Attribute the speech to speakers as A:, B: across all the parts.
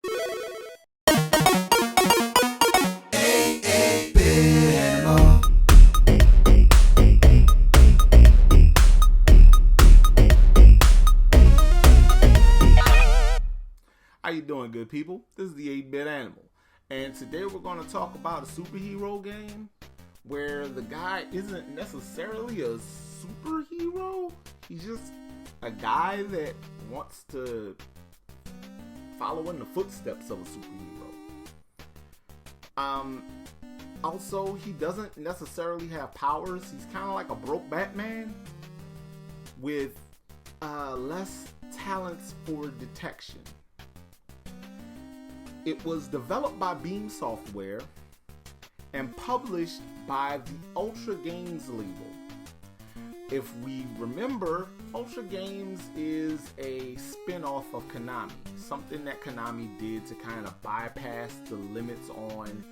A: How you doing, good people? This is the 8-Bit Animal, and today we're going to talk about a superhero game where the guy isn't necessarily a superhero. He's just a guy that wants to follow in the footsteps of a superhero. Also, he doesn't necessarily have powers. He's kind of like a broke Batman with less talents for detection. It was developed by Beam Software and published by the Ultra Games label. If we remember, Ultra Games is a spin-off of Konami, something that Konami did to kind of bypass the limits on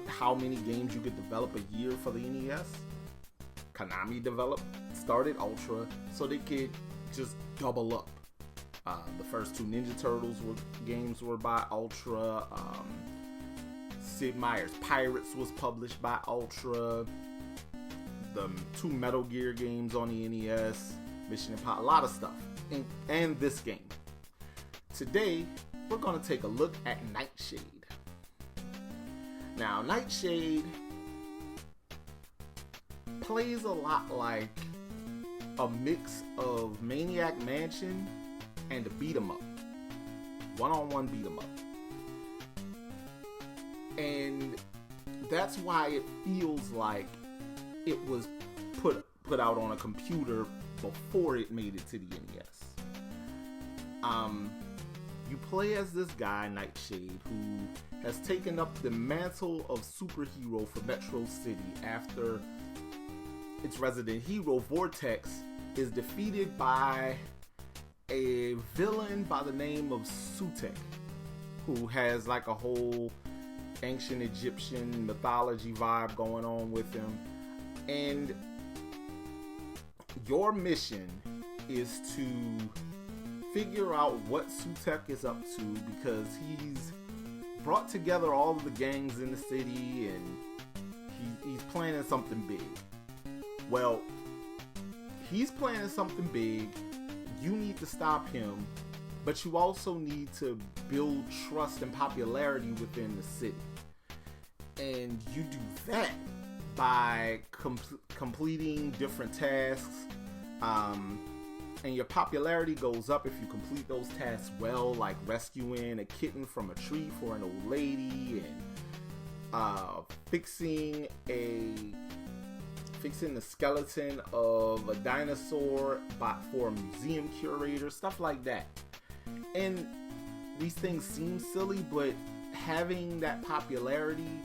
A: how many games you could develop a year for the NES. Konami started Ultra so they could just double up. The first two Ninja Turtles games were by Ultra. Sid Meier's Pirates was published by Ultra. The two Metal Gear games on the NES, Mission Impossible, a lot of stuff, and this game. Today, we're going to take a look at Nightshade. Now, Nightshade plays a lot like a mix of Maniac Mansion and a beat 'em up, one-on-one beat 'em up, and that's why it feels like it was put out on a computer before it made it to the NES. You play as this guy Nightshade, who has taken up the mantle of superhero for Metro City after its resident hero Vortex is defeated by a villain by the name of Sutek, who has like a whole ancient Egyptian mythology vibe going on with him. And your mission is to figure out what Sutek is up to, because he's brought together all of the gangs in the city and he's planning something big. Well, he's planning something big. You need to stop him, but you also need to build trust and popularity within the city. And you do that by completing different tasks. And your popularity goes up if you complete those tasks well, like rescuing a kitten from a tree for an old lady, and fixing the skeleton of a dinosaur for a museum curator, stuff like that. And these things seem silly, but having that popularity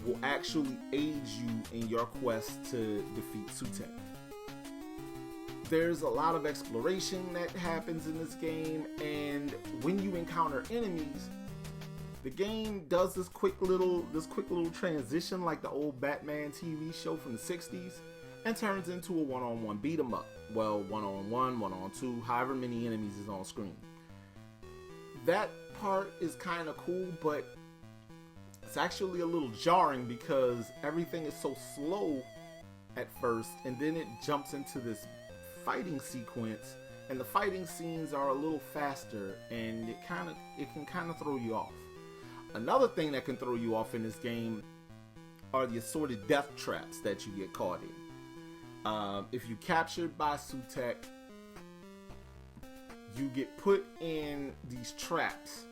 A: will actually aid you in your quest to defeat Sutek. There's a lot of exploration that happens in this game, and when you encounter enemies, the game does this quick little transition like the old Batman TV show from the 60s, and turns into a one-on-one beat 'em up. Well, one-on-one, one-on-two, however many enemies is on screen. That part is kind of cool, but it's actually a little jarring because everything is so slow at first, and then it jumps into this fighting sequence, and the fighting scenes are a little faster, and it can kind of throw you off. Another thing that can throw you off in this game are the assorted death traps that you get caught in. If you're captured by Sutek, you get put in these traps,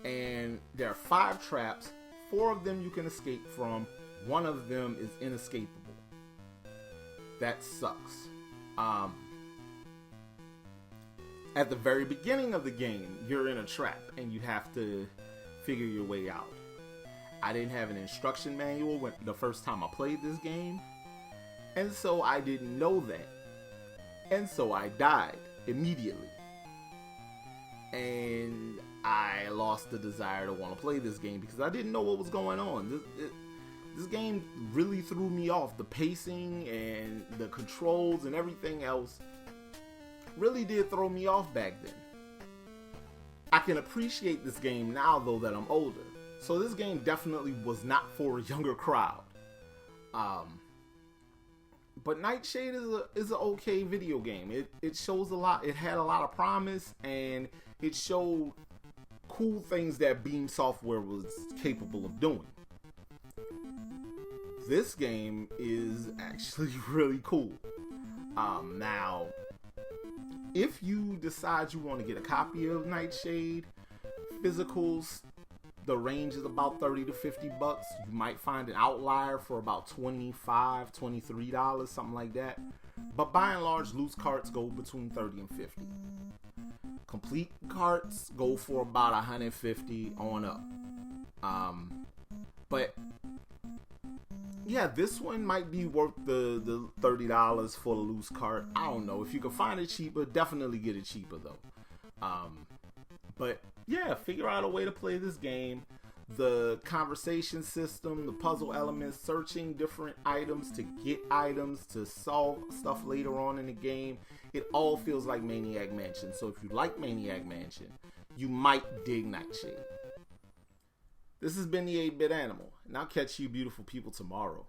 A: and there are 5 traps. 4 of them you can escape from. 1 of them is inescapable. That sucks. At the very beginning of the game, you're in a trap and you have to figure your way out. I didn't have an instruction manual the first time I played this game, and so I didn't know that. And so I died immediately. And I lost the desire to want to play this game because I didn't know what was going on. This game really threw me off. The pacing and the controls and everything else really did throw me off back then. I can appreciate this game now, though, that I'm older. So this game definitely was not for a younger crowd. But Nightshade is an okay video game. It shows a lot. It had a lot of promise, and it showed cool things that Beam Software was capable of doing. This game is actually really cool. Now, if you decide you want to get a copy of Nightshade, physicals, the range is about $30 to $50. You might find an outlier for about $25, $23, something like that. But by and large, loose carts go between $30 and $50. Complete carts go for about $150 on up. But yeah, this one might be worth the $30 for the loose cart. I don't know. If you can find it cheaper, definitely get it cheaper though. But yeah, figure out a way to play this game. The conversation system, the puzzle elements, searching different items to get items to solve stuff later on in the game. It all feels like Maniac Mansion. So if you like Maniac Mansion, you might dig Nightshade. This has been the 8-Bit Animal, and I'll catch you beautiful people tomorrow.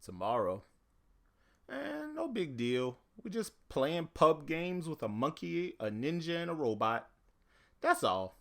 A: Tomorrow. And no big deal. We're just playing pub games with a monkey, a ninja, and a robot. That's all.